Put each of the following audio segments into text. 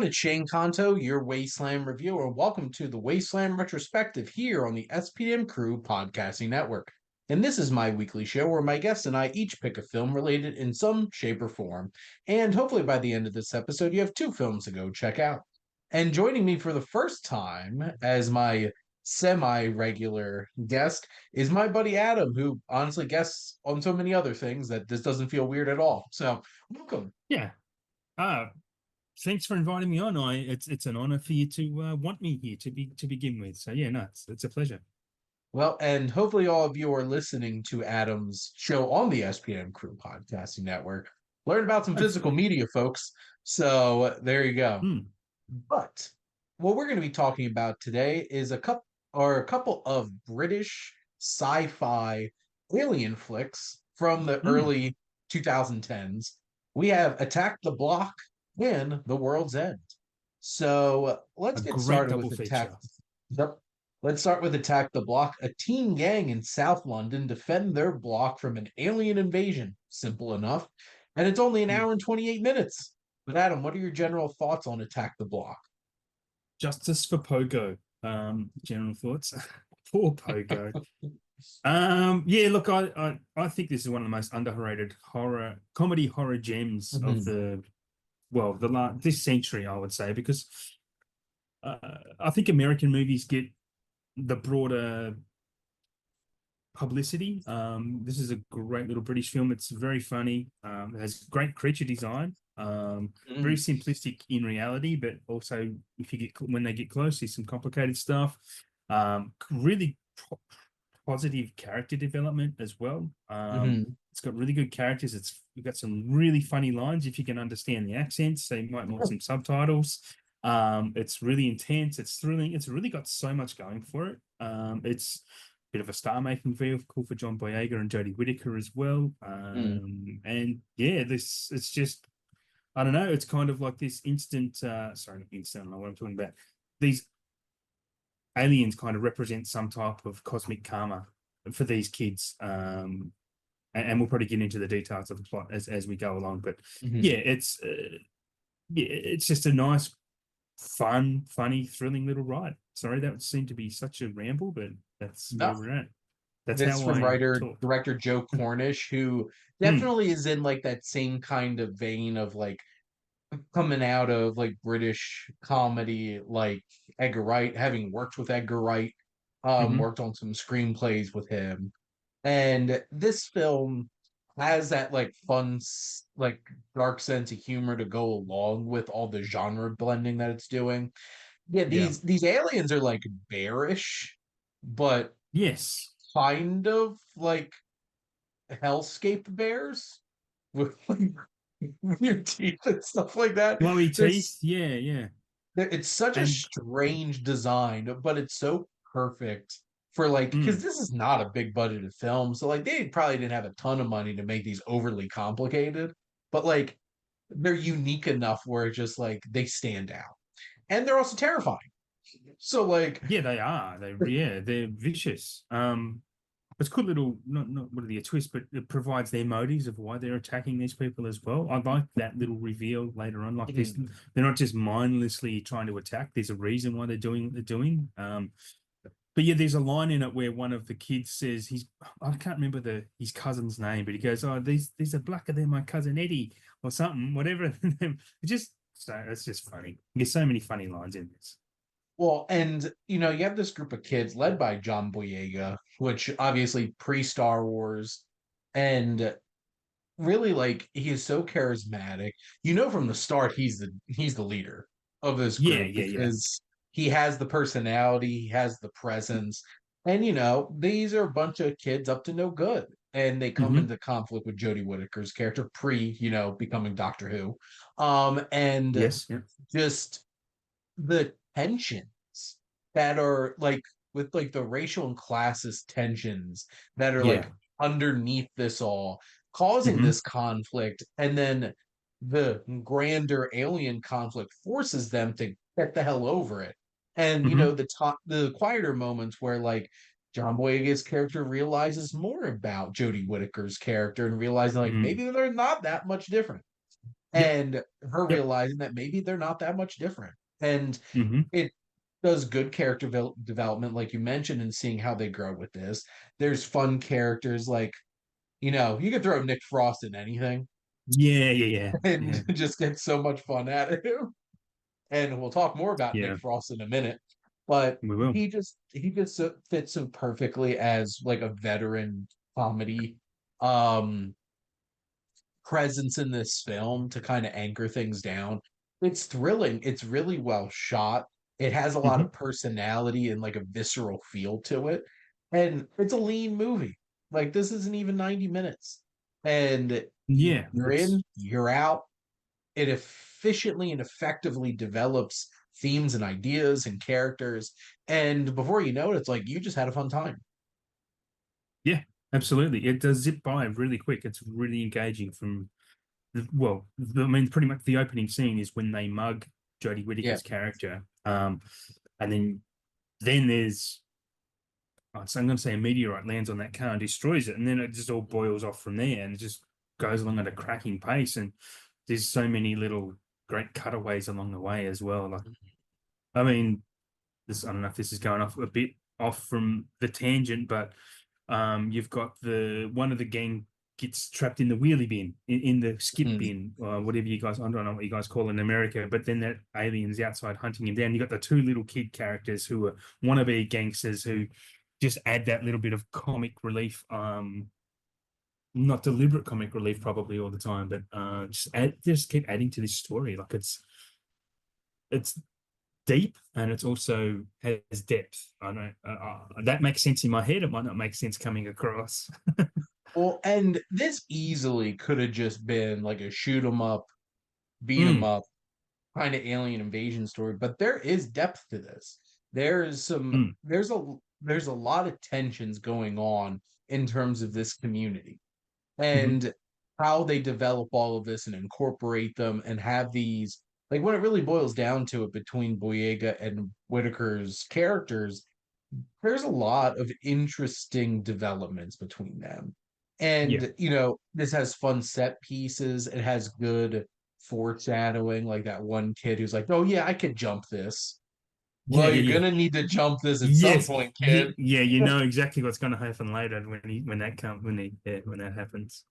it's Shane Kanto, your Wasteland Reviewer. Welcome to the Wasteland Retrospective here on the SPDM Crew podcasting network. And this is my weekly show where my guests and I each pick a film related in some shape or form. And hopefully by the end of this episode, you have two films to go check out. And joining me for the first time as my semi-regular guest is my buddy Adam, who honestly guests on so many other things that this doesn't feel weird at all. So welcome. Yeah. Uh, Thanks for inviting me on. It's an honor for you to want me here to begin with. So yeah, no, it's a pleasure. Well, and hopefully all of you are listening to Adam's show on the SPDM Crew podcasting network. Learn about some physical Hopefully. media, folks. So there you go. Mm, But what we're going to be talking about today is a couple of British sci-fi alien flicks from the mm. early 2010s. We have Attack the Block and The World's End. So let's A get great started double with Attack. feature. Yep. Let's start with Attack the Block. A teen gang in South London defend their block from an alien invasion. Simple enough. And it's only an Mm. hour and 28 minutes. But Adam, what are your general thoughts on Attack the Block? Justice for Pogo. General thoughts. Poor Pogo. Yeah, look, I think this is one of the most underrated comedy horror gems of Mhm. this century, I would say, because I think American movies get the broader publicity. This is a great little British film. It's very funny. It has great creature design. Very Mhm. simplistic in reality, but also when they get close, there's some complicated stuff. Really positive character development as well. Mhm. It's got really good characters. You've got some really funny lines if you can understand the accents. So you might want some subtitles. It's really intense. It's thrilling. It's really got so much going for it. It's a bit of a star-making vehicle for John Boyega and Jodie Whittaker as well. Mhm. And yeah, it's just, I don't know. It's kind of like this instant. Sorry, not instant. I don't know what I'm talking about. These aliens kind of represent some type of cosmic karma for these kids. And we'll probably get into the details of the plot as we go along. But Mhm. yeah, it's just a nice, fun, funny, thrilling little ride. Sorry, that seemed to be such a ramble, but that's where No, we're at. That's this how from I writer talk. director Joe Cornish, who Mm, definitely is in like that same kind of vein of like coming out of like British comedy, like Edgar Wright, having worked with Edgar Wright, hmm worked on some screenplays with him. And this film has that like fun, like dark sense of humor to go along with all the genre blending that it's doing. Yeah, yeah. these aliens are like bearish, but Yes. kind of like hellscape bears with like weird teeth and stuff like that. Glowy teeth. There's Yeah, yeah. it's such a And strange design, but it's so perfect for like because mm, this is not a big budgeted film, so like they probably didn't have a ton of money to make these overly complicated, but like they're unique enough where it's just like they stand out, and they're also terrifying. So like, yeah, they are. They're vicious. It's a good little, not really a twist, but it provides their motives of why they're attacking these people as well. I like that little reveal later on. Like this, mhm, they're not just mindlessly trying to attack. There's a reason why they're doing what they're doing. But yeah, there's a line in it where one of the kids says I can't remember his cousin's name, but he goes, "Oh, these are blacker than my cousin Eddie or something, whatever." It's just funny. There's so many funny lines in this. well, and you have this group of kids led by John Boyega, which obviously pre-Star Wars, and really like he is so charismatic. You know from the start he's the leader of this Yeah, group yeah, yeah. because he has the personality, he has the presence. And these are a bunch of kids up to no good. And they come hmm into conflict with Jodie Whittaker's character becoming Doctor Who. And Yes, yeah. just the tensions that are like with like the racial and classist tensions that are like Yeah. underneath this all causing hmm this conflict, and then the grander alien conflict forces them to get the hell over it. And hmm the quieter moments where like John Boyega's character realizes more about Jodie Whittaker's character and realizing like Mm. maybe they're not that much different. Yep. and her Yep. realizing that maybe they're not that much different. And Hmm. it does good character development, like you mentioned, and seeing how they grow with this. There's fun characters like, you could throw Nick Frost in anything Yeah. Yeah. Yeah. and Yeah. just get so much fun out of him. And we'll talk more about Nick Yeah. Frost in a minute. But We will. he just fits so perfectly as like a veteran comedy um presence in this film to kind of anchor things down. It's thrilling. It's really well shot. It has a lot Hmm. of personality and like a visceral feel to it. And it's a lean movie. Like this isn't even 90 minutes. And Yeah. you're in, you're out. It efficiently and effectively develops themes and ideas and characters. And before you know it, it's like you just had a fun time. Yeah. Absolutely. It does zip by really quick. It's really engaging from I mean, pretty much the opening scene is when they mug Jodie Yeah. Whittaker's character. And then there's so I'm going to say a meteorite lands on that car and destroys it, and then it just all boils off from there, and it just goes along at a cracking pace. And there's so many little great cutaways along the way as well. Like, I mean, this I don't know if this is going off a bit off from the tangent, but you've got the one of the gang gets trapped in the wheelie bin, in the skip Mm. bin, whatever you guys, I don't know what you guys call it in America, but then that alien's outside hunting him down. You got the two little kid characters who are wannabe gangsters who just add that little bit of comic relief, not deliberate comic relief probably all the time, but just keep adding to this story. Like it's deep and it's also has depth. I know that makes sense in my head. It might not make sense coming across. Well, and this easily could have just been like a shoot 'em up, beat 'em Mm, up kind of alien invasion story, but there is depth to this. There's some mm, there's a lot of tensions going on in terms of this community mhm. and how they develop all of this and incorporate them and have these like when it really boils down to it between Boyega and Whitaker's characters, there's a lot of interesting developments between them. Yeah. And, this has fun set pieces. It has good foreshadowing, like that one kid who's like, oh, yeah, I could jump this. Yeah, Well, yeah, you're yeah. going to need to jump this at some Yes. point, Yeah, kid. yeah, you know exactly what's going to happen later when that happens.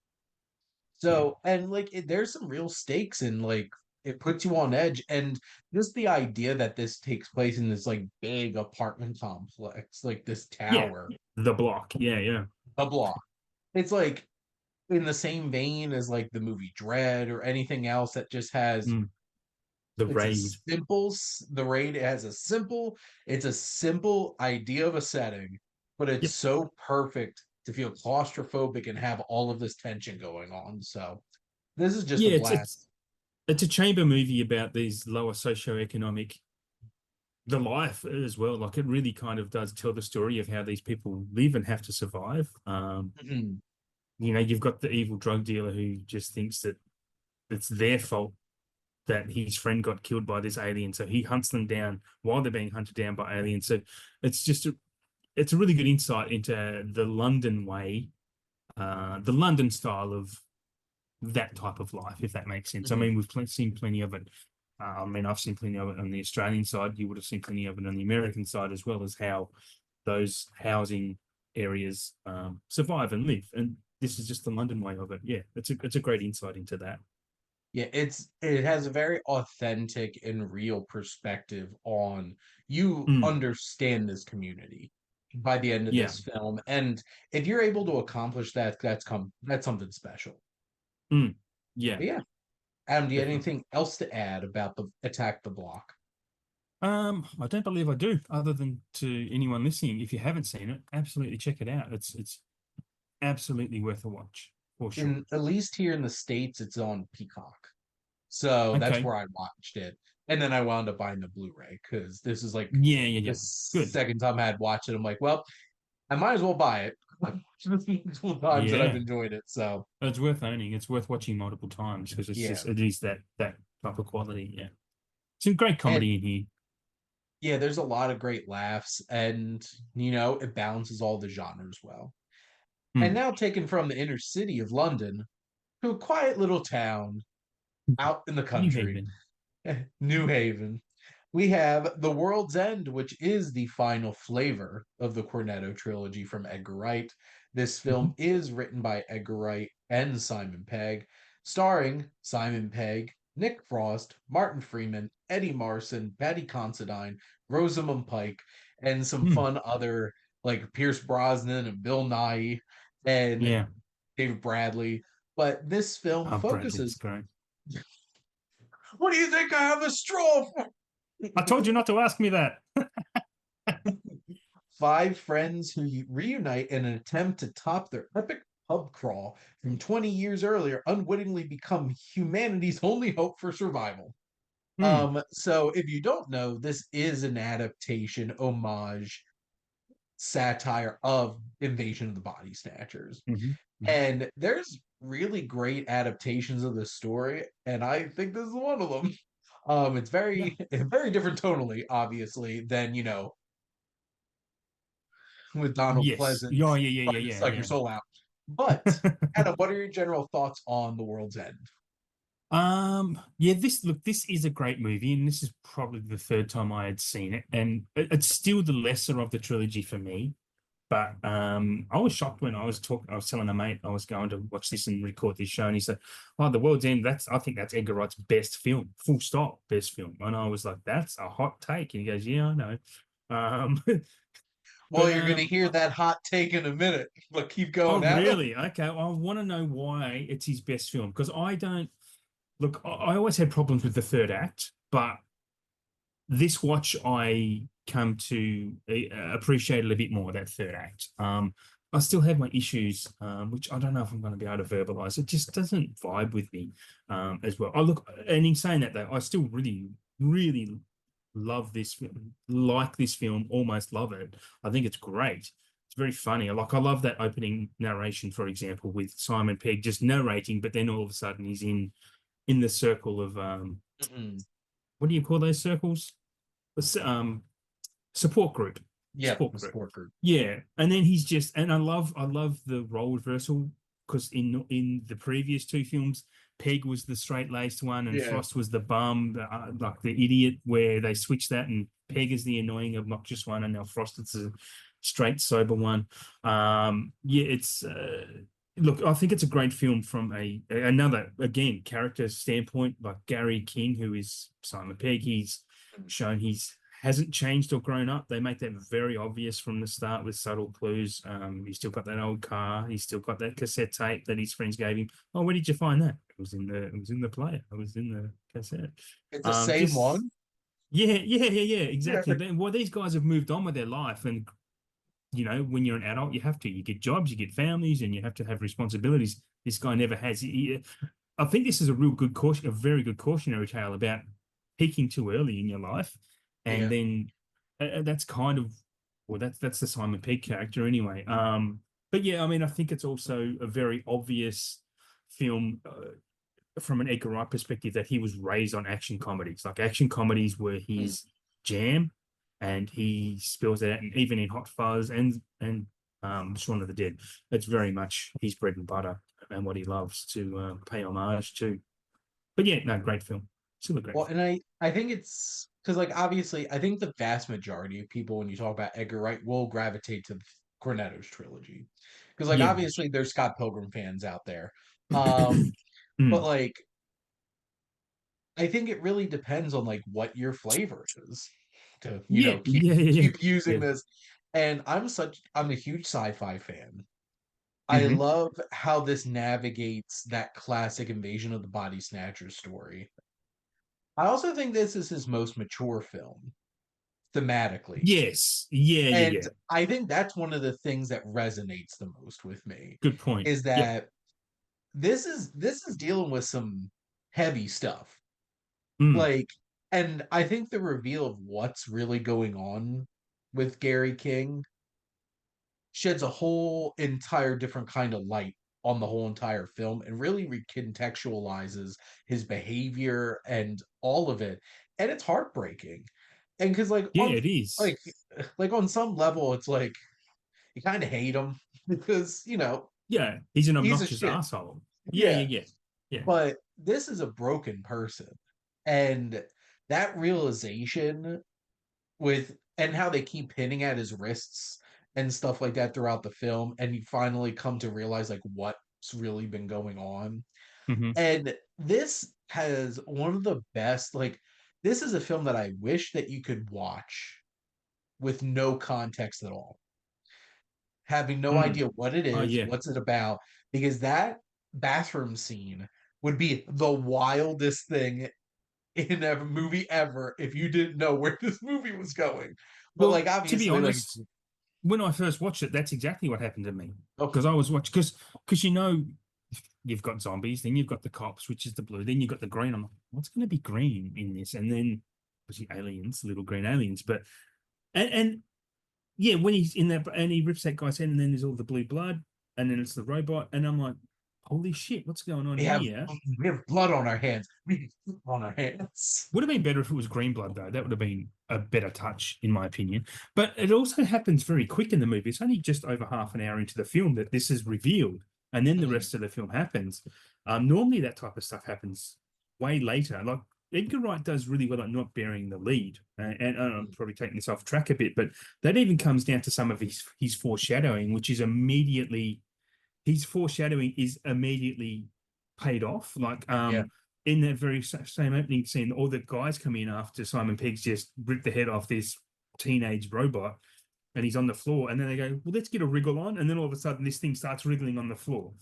Yeah. So, and like, there's some real stakes and like, it puts you on edge. And just the idea that this takes place in this like big apartment complex, like this Yeah. tower, The block. Yeah, yeah. a block. It's like in the same vein as like the movie Dread or anything else that just has Mm, the it's a raid. simple the raid has it's a simple idea of a setting, but it's Yep. so perfect to feel claustrophobic and have all of this tension going on. So this is just a Yeah, blast. it's a chamber movie about these lower socioeconomic the life as well. Like it really kind of does tell the story of how these people live and have to survive. Mhm. You've got the evil drug dealer who just thinks that it's their fault that his friend got killed by this alien, so he hunts them down while they're being hunted down by aliens. So it's just it's a really good insight into the London way, the London style of that type of life, if that makes sense. I Mhm. mean, we've seen plenty of it. I mean, I've seen plenty of it on the Australian side. You would have seen plenty of it on the American side as well, as how those housing areas survive and live. And this is just the London way of it. Yeah, it's a great insight into that. Yeah, it has a very authentic and real perspective on you Mm, understand this community by the end of yeah. this film. And if you're able to accomplish that, that's something special. Mm, yeah, But yeah. Adam, do you have definitely. anything else to add about the Attack the Block? I don't believe I do. Other than to anyone listening, if you haven't seen it, absolutely check it out. It's absolutely worth a watch for sure. In at least here in the States, it's on Peacock. So that's Okay. where I watched it. And then I wound up buying the Blu-ray because this is like Yeah, yeah, the yeah. Good. second time I had watched it. I'm like, well, I might as well buy it. I've watched it multiple times that I've Yeah, enjoyed it. So it's worth owning. It's worth watching multiple times because yeah. it is that type of quality. Yeah, some great And comedy in here. yeah, there's a lot of great laughs and it balances all the genres well. And Hmm. now taken from the inner city of London to a quiet little town out in the New country, Haven. New Haven. We have The World's End, which is the final flavor of the Cornetto trilogy from Edgar Wright. This Mhm. film is written by Edgar Wright and Simon Pegg, starring Simon Pegg, Nick Frost, Martin Freeman, Eddie Marson, Patty Considine, Rosamund Pike, and some Mm. fun other like Pierce Brosnan and Bill Nighy and Yeah. David Bradley. But this film Oh, Bradley's focuses. great. What do you think I have a straw for? I told you not to ask me that. Five friends who reunite in an attempt to top their epic pub crawl from 20 years earlier unwittingly become humanity's only hope for survival. Mm. So if you don't know, this is an adaptation, homage, satire of Invasion of the Body Snatchers. Mhm. Mhm. And there's really great adaptations of the story, and I think this is one of them. It's Yeah. very different tonally, obviously, than with Donald Yes. Yeah. Pleasance Yeah. Yeah. trying to Yeah. suck your Yeah. soul out. But Yeah. Adam, what are your general thoughts on The World's End? Yeah, this is a great movie, and this is probably the third time I had seen it, and it's still the lesser of the trilogy for me. But I was shocked when I was telling a mate I was going to watch this and record this show, and he said, "Oh, The World's End, I think that's Edgar Wright's best film, full stop, best film." And I was like, "That's a hot take." And he goes, "Yeah, I know." Um, Well, but you're going to hear that hot take in a minute, but keep oh, going, Adam. really? Okay, well, I want to know why it's his best film, because I don't look. I always had problems with the third act, but this watch I come to appreciate a little bit more, that third act. I still have my issues, which I don't know if I'm going to be able to verbalize. It just doesn't vibe with me as well. I look, and in saying that though, I still really, really love this film, like this film, almost love it. I think it's great. It's very funny. I love that opening narration, for example, with Simon Pegg just narrating, but then all of a sudden he's in the circle of Mm-mm. what do you call those circles? Um, support group. Yep, Support the group. sport group. Yeah, and then he's just, and I love the role reversal, because in the previous two films, Peg was the straight laced one and Yeah. Frost was the bum, like the idiot. Where they switched that, and Peg is the annoying, obnoxious one, and now Frost is the straight sober one. Yeah, it's. Look, I think it's a great film from another, again, character standpoint. Like Gary King, who is Simon Pegg, he's shown he's hasn't changed or grown up. They make that very obvious from the start with subtle clues. He's still got that old car. He's still got that cassette tape that his friends gave him. Oh, where did you find that? It was in the player. It was in the cassette. It's the same Just one. yeah, Yeah. exactly. Well, these guys have moved on with their life, and when you're an adult, you have to. You get jobs, you get families, and you have to have responsibilities. This guy never has. I think this is a real good caution, a very good cautionary tale about peaking too early in your life, and Yeah. then that's kind of, well, that's the Simon Pegg character anyway. But yeah, I mean, I think it's also a very obvious film from an Edgar Wright perspective that he was raised on action comedies. Like action comedies were Mm. his jam, and he spills it out, and even in Hot Fuzz and Shaun of the Dead, it's very much his bread and butter and what he loves to pay homage to. But yeah, no, great film. Still a great Well, film. and I think it's because like obviously I think the vast majority of people when you talk about Edgar Wright will gravitate to Cornetto's trilogy because like Yeah. obviously there's Scott Pilgrim fans out there, um, but Mm. like I think it really depends on like what your flavor is to Yeah, keep yeah, yeah, yeah. keep using Yeah. this. And I'm a huge sci-fi fan. I Hmm. love how this navigates that classic Invasion of the Body Snatchers story. I also think this is his most mature film thematically. Yes. Yeah, yeah, And yeah. I think that's one of the things that resonates the most with me Good point. is Yep. that this is dealing with some heavy stuff. Mm. Like, and I think the reveal of what's really going on with Gary King sheds a whole entire different kind of light on the whole entire film and really recontextualizes his behavior and all of it. And it's heartbreaking. And because Yeah, it is. like like on some level it's like you kind of hate him because Yeah, he's an he's a obnoxious shit. asshole. Yeah, Yeah. yeah, yeah. Yeah. but this is a broken person. And that realization with and how they keep hitting at his wrists and stuff like that throughout the film, and you finally come to realize like what's really been going on. Hmm. And this has one of the best, like, this is a film that I wish that you could watch with no context at all, having no Mm. idea what it Oh is, yeah. what's it about, because that bathroom scene would be the wildest thing in a movie ever if you didn't know where this movie was going. But like Well, to be obviously, like honest, when I first watched it, that's exactly what happened to me. oh, Because I was watching, because you've got zombies, then you've got the cops, which is the blue, then you've got the green. I'm like, what's going to be green in this? And then obviously aliens, little green aliens. But and yeah, when he's in that and he rips that guy's head, and then there's all the blue blood, and then it's the robot, and I'm like, holy shit, what's going on we have here? we have blood on our hands. We have blood on our hands. Would have been better if it was green blood, though. That would have been a better touch, in my opinion. But it also happens very quick in the movie. It's only just over half an hour into the film that this is revealed, and then the Mhm. rest of the film happens. Normally, that type of stuff happens way later. Like Edgar Wright does really well at not bearing the lead, and I'm probably taking this off track a bit, but that even comes down to some of his foreshadowing, which is immediately his foreshadowing is immediately paid off. Like Yeah. in that very same opening scene, all the guys come in after Simon Pegg's just ripped the head off this teenage robot, and he's on the floor, and then they go, well, let's get a wriggle on, and then all of a sudden this thing starts wriggling on the floor.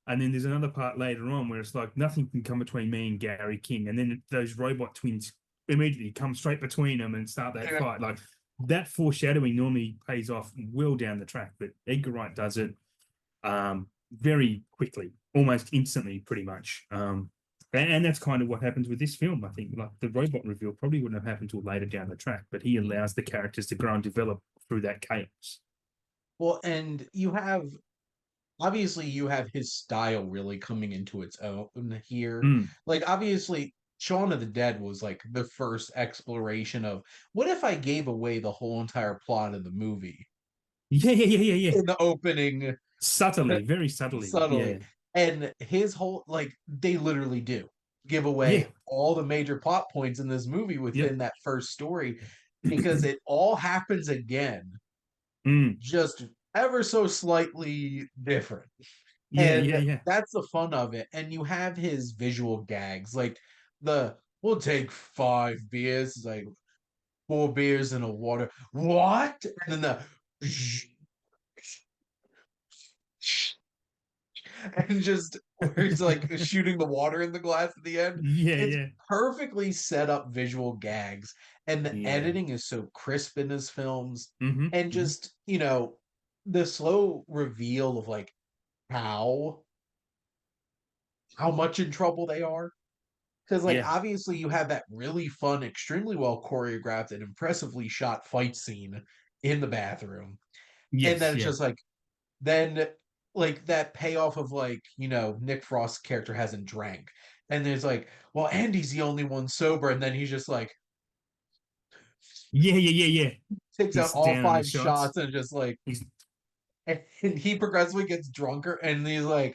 And then there's another part later on where it's like nothing can come between me and Gary King, and then those robot twins immediately come straight between them and start that Yeah. fight. Like that foreshadowing normally pays off well down the track, but Edgar Wright does it very quickly, almost instantly, pretty much. And that's kind of what happens with this film. I think like the robot reveal probably wouldn't have happened until later down the track, but he allows the characters to grow and develop through that chaos. Well, and you have obviously you have his style really coming into its own here. Mm. Like obviously Shaun of the Dead was like the first exploration of what if I gave away the whole entire plot of the movie Yeah, yeah, yeah, yeah, yeah. in the opening Subtly, very subtly. subtly. Yeah, And his whole like they literally do give yeah, away all the major plot points in this movie yep. within that first story because it all happens again, Mm. just ever so slightly different. Yeah, yeah, And yeah, that's the fun of it. And you have his visual gags, like the we'll take 5 beers, it's like 4 beers in a water. What? And then the and just where he's like shooting the water in the glass at the end. yeah, It's yeah, perfectly set up visual gags, and the yeah. editing is so crisp in his films. Mm-hmm. And Mm-hmm. just, the slow reveal of like how how much in trouble they are. Because like Yeah. obviously you have that really fun, extremely well choreographed and impressively shot fight scene in the bathroom. And Yes. then it's Yeah. just like then like that payoff of like, Nick Frost's character hasn't drank. And there's like, well, Andy's the only one sober, and then he's just like Yeah. Yeah. Yeah. Yeah. takes out He's all down on the 5 shots shots. and just like He's and he progressively gets drunker and he's like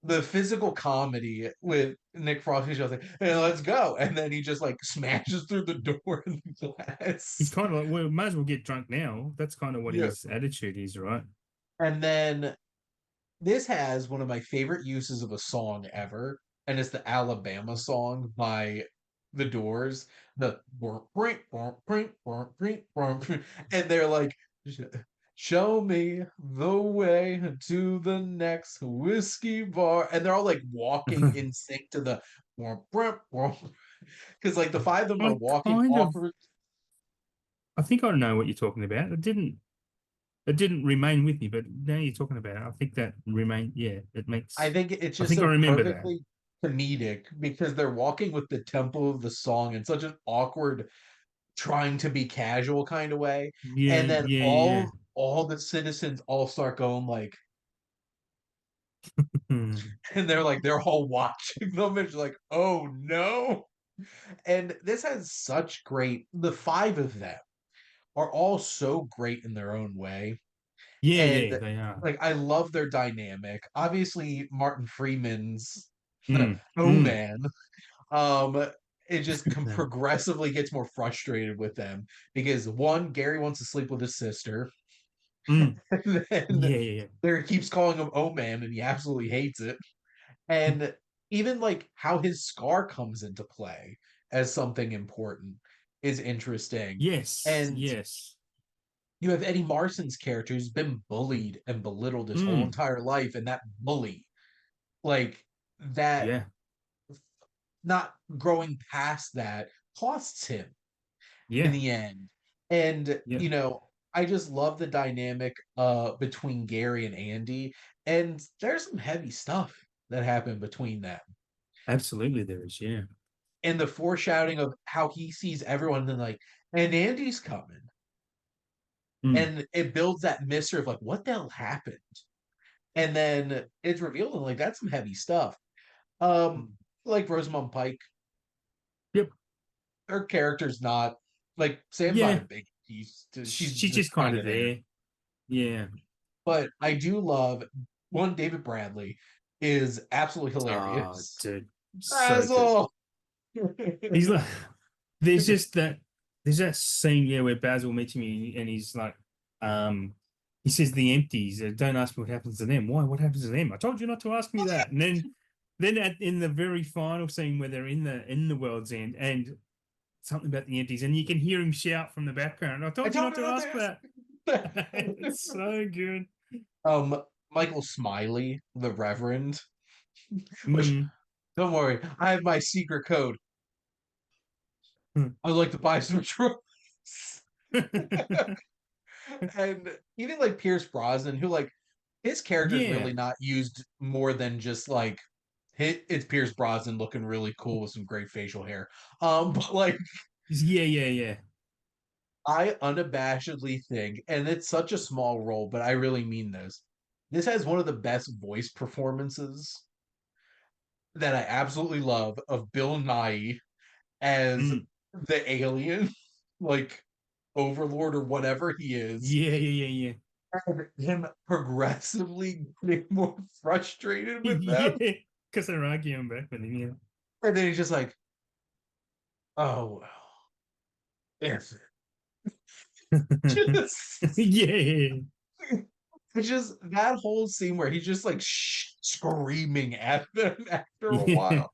the physical comedy with Nick Frost, he's just like, hey, let's go. And then he just like smashes through the door in the he's glass. kind of like, well, might as well get drunk now. That's kind of what Yeah. his attitude is, right? And then this has one of my favorite uses of a song ever, and it's the Alabama song by The Doors. The and they're like, show me the way to the next whiskey bar. And they're all like walking in sync to the because like the five of them are I walking kind of, awkward. I think I know what you're talking about. It didn't remain with me, but now you're talking about it. I think that remain. Yeah, it I makes. think it's I just think I so remember that. perfectly comedic because they're walking with the tempo of the song in such an awkward, trying to be casual kind of way. Yeah, And then yeah, yeah. all the citizens all start going like, Hmm. and they're all watching them. And it's like, oh no. And this has such great the five of them are all so great in their own way. Yeah, yeah, And they are. like I love their dynamic. Obviously, Martin Freeman's. Mm, Oh mm. man. It just progressively gets more frustrated with them because one, Gary wants to sleep with his sister, Mm. and then Yeah, yeah, there keeps calling him oh man, and he absolutely hates it. yeah. And even like how his scar comes into play as something important is interesting. Yes, And yes. you have Eddie Marson's character who's been bullied and belittled his whole Mm. entire life, and that bully, like that, Yeah, not growing past that costs him in yeah, the end. And yeah. I just love the dynamic between Gary and Andy, and there's some heavy stuff that happened between them. Absolutely, there is. Yeah. And the foreshadowing of how he sees everyone and like, and Andy's coming. Mm. And it builds that mystery of like what the hell happened. And then it's revealed and like that's some heavy stuff. Um, Mm. like Rosamund Pike, Yep. her character's not like Sam by a Yeah. big piece. She's She's just just kind kind of of there. there. Yeah. But I do love one. David Bradley is absolutely Oh, hilarious. dude, so good. Basil. He's like, there's just that, there's that scene, yeah, where Basil meets me and he's like, um, he says the empties, don't ask me what happens to them. Why? What happens to them? I told you not to ask me that. And then in the very final scene where they're in the world's end and something about the empties, and you can hear him shout from the background, I I told you told not her to not ask to that. ask. It's so good. Michael Smiley, the Reverend, which Mm. don't worry, I have my secret code. I'd like to buy some drugs. And even like Pierce Brosnan, who like his character is Yeah. really not used more than just like it's Pierce Brosnan looking really cool with some great facial hair. But like Yeah, yeah, yeah. I unabashedly think, and it's such a small role, but I really mean this. This has one of the best voice performances that I absolutely love of Bill Nye as Mm. the alien, like overlord or whatever he is, Yeah, yeah, yeah, and him progressively getting more frustrated with yeah. them. Yeah. Because they're arguing back with him, yeah. And then he's just like, oh, well, if just, Yeah. it's just that whole scene where he's just like screaming at them after a Yeah. while.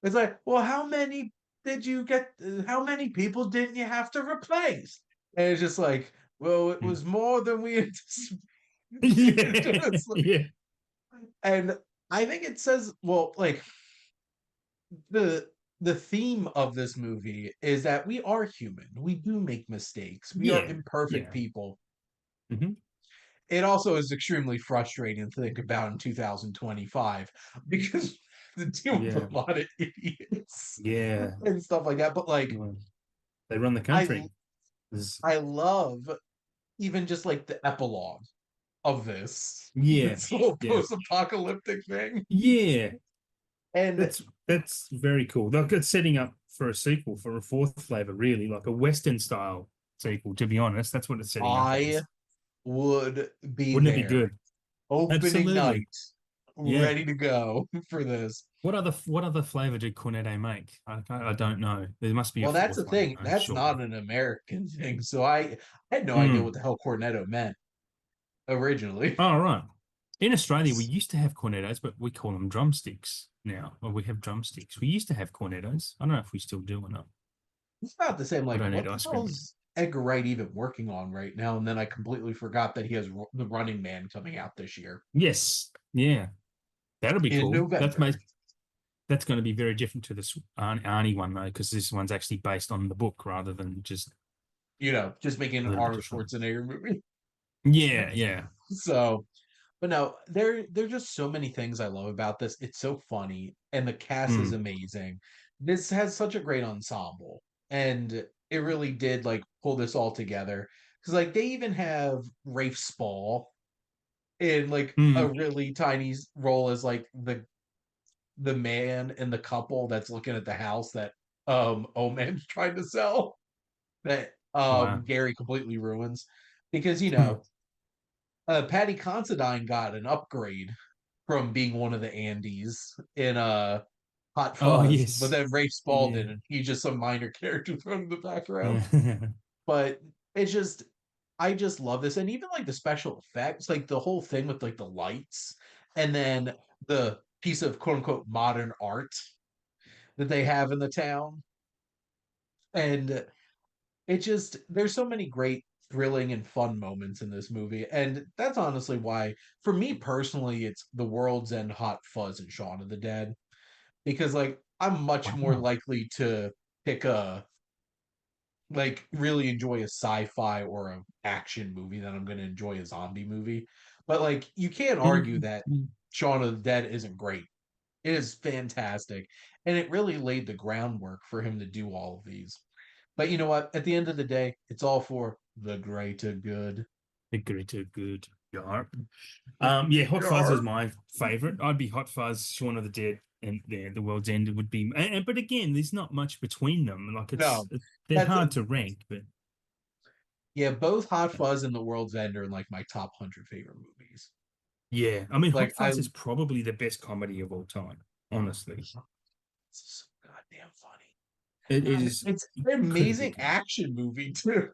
It's like, well, how many did you get? How many people didn't you have to replace? And it's just like, well, it was more than we anticipated. Yeah. Just Yeah. and I think it says, well, like the the theme of this movie is that we are human. We do make mistakes. We are Yeah. imperfect Yeah. people. Hmm. It also is extremely frustrating to think about in 2025 because the deal with Yeah. a lot of idiots Yeah. and stuff like that. But like Well, they run the I country. There's- I love even just like the epilogue of Yeah. this whole Yeah. post-apocalyptic thing. Yeah. And That's very cool. They're good setting up for a sequel, for a fourth flavor, really, like a Western style sequel, to be honest. That's what it's setting up I as. would be Wouldn't it be there good? opening Absolutely. night Yeah. ready to go for this. What other flavor did Cornetto make? I don't know. There must be a Well, that's the fourth one, thing. though, That's not surely. an American thing. So I had no idea Mm. what the hell cornetto meant originally. Oh, right. In Australia, we used to have cornettos, but we call them drumsticks now. Well, we have drumsticks. We used to have cornettos. I don't know if we still do or not. It's not the same. I Like, don't what eat the ice hell cream. is Edgar Wright even working on right now? And then I completely forgot that he has the Running Man coming out this year Yes. Yeah. That'll be in cool. November. That's going to be very different to this Arnie one, though, because this one's actually based on the book rather than just Just making a an little bit Arnold different. Schwarzenegger movie. Yeah. Yeah. So, but no, there're just so many things I love about this. It's so funny, and the cast is Mm. amazing. This has such a great ensemble, and it really did like pull this all together. Because like they even have Rafe Spall in like a Mm. really tiny role as like the man in the couple that's looking at the house that Oman's trying to sell that Wow. Gary completely ruins because Hmm. Patty Considine got an upgrade from being one of the Andes in Hot Oh Fuzz, but yes. then Ray Yeah. Spalding, and he's just some minor character thrown in the background. Yeah. But it's just, I just love this, and even like the special effects, like the whole thing with like the lights, and then the piece of quote unquote modern art that they have in the town, and it just, there's so many great thrilling and fun moments in this movie, and that's honestly why, for me personally, it's The World's End, Hot Fuzz, and Shaun of the Dead, because like I'm much more Wow. likely to pick a, like, really enjoy a sci-fi or a action movie than I'm going to enjoy a zombie movie. But like you can't argue And that Shaun of the Dead isn't great. It is fantastic, and it really laid the groundwork for him to do all of these. But you know what? At the end of the day, it's all for the greater good. the greater good. Yeah. Yeah, Hot Fuzz is Yarp. my favorite. I'd be Hot Fuzz, Shaun of the Dead, and The World's End would be. But again, there's not much between them. Like No, they're that's hard to rank. But yeah. Both Hot Fuzz and The World's End are in like my top 100 favorite movies. yeah, I mean, Like Hot I, Fuzz is probably the best comedy of all time. Honestly, it's so goddamn funny. it And is it's an incredibly amazing good. action movie too.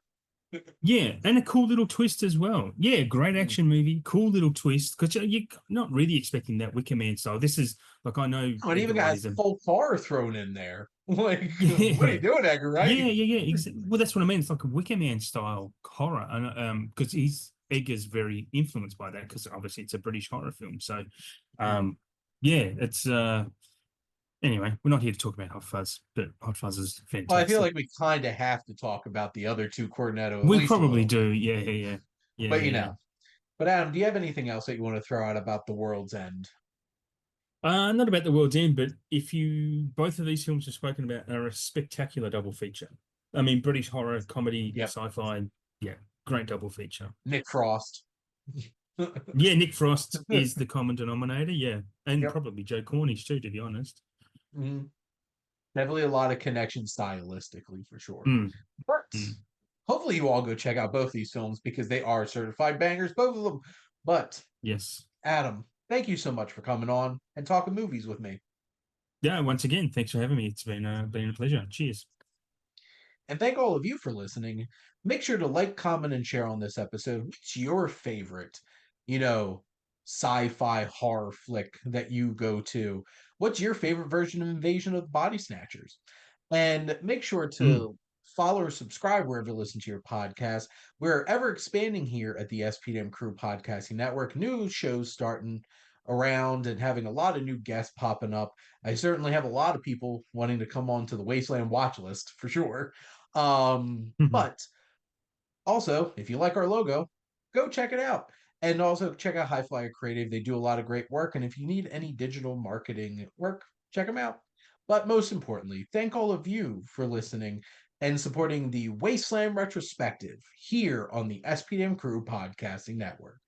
Yeah, and a cool little twist as well. Yeah, great action movie, cool little twist because you're not really expecting that Wicker Man style. This is like I know Oh, it even Edgar got Wright a is a full car thrown in there. Like, what are you yeah. doing, Edgar Wright? Yeah. Well, that's what I mean. It's like a Wicker Man style horror, and because Edgar's very influenced by that because obviously it's a British horror film. So, um, yeah, it's anyway. We're not here to talk about Hot Fuzz, but Hot Fuzz is Well, I feel fantastic. like we kind of have to talk about the other two Cornetto at We least a probably little bit. do. Yeah. But you know, but Adam, do you have anything else that you want to throw out about The World's End? Not about the world's end, but if you both of these films you've spoken about are a spectacular double feature. I mean, British horror, comedy, Yep, sci-fi. Yeah, great double feature. Nick Frost. Yeah, Nick Frost is the common denominator. Yeah, and Yep. probably Joe Cornish too, to be honest. Mhm. Definitely a lot of connection stylistically for sure. Mm, But mm. hopefully you all go check out both these films because they are certified bangers, both of them. But Yes. Adam, thank you so much for coming on and talking movies with me. Yeah. Once again, thanks for having me. It's been a pleasure. Cheers. And thank all of you for listening. Make sure to like, comment, and share on this episode. What's your favorite, you know, sci-fi horror flick that you go to? What's your favorite version of Invasion of the Body Snatchers? And make sure Mm. to follow or subscribe wherever you listen to your podcast. We're ever expanding here at the SPDM Crew Podcasting Network. New shows starting around and having a lot of new guests popping up. I certainly have a lot of people wanting to come on to the Wasteland watch list for sure. But also, if you like our logo, go check it out. And also check out HiFlyer Creative. They do a lot of great work. And if you need any digital marketing work, check them out. But most importantly, thank all of you for listening and supporting the Wasteland Retrospective here on the SPDM Crew Podcasting Network.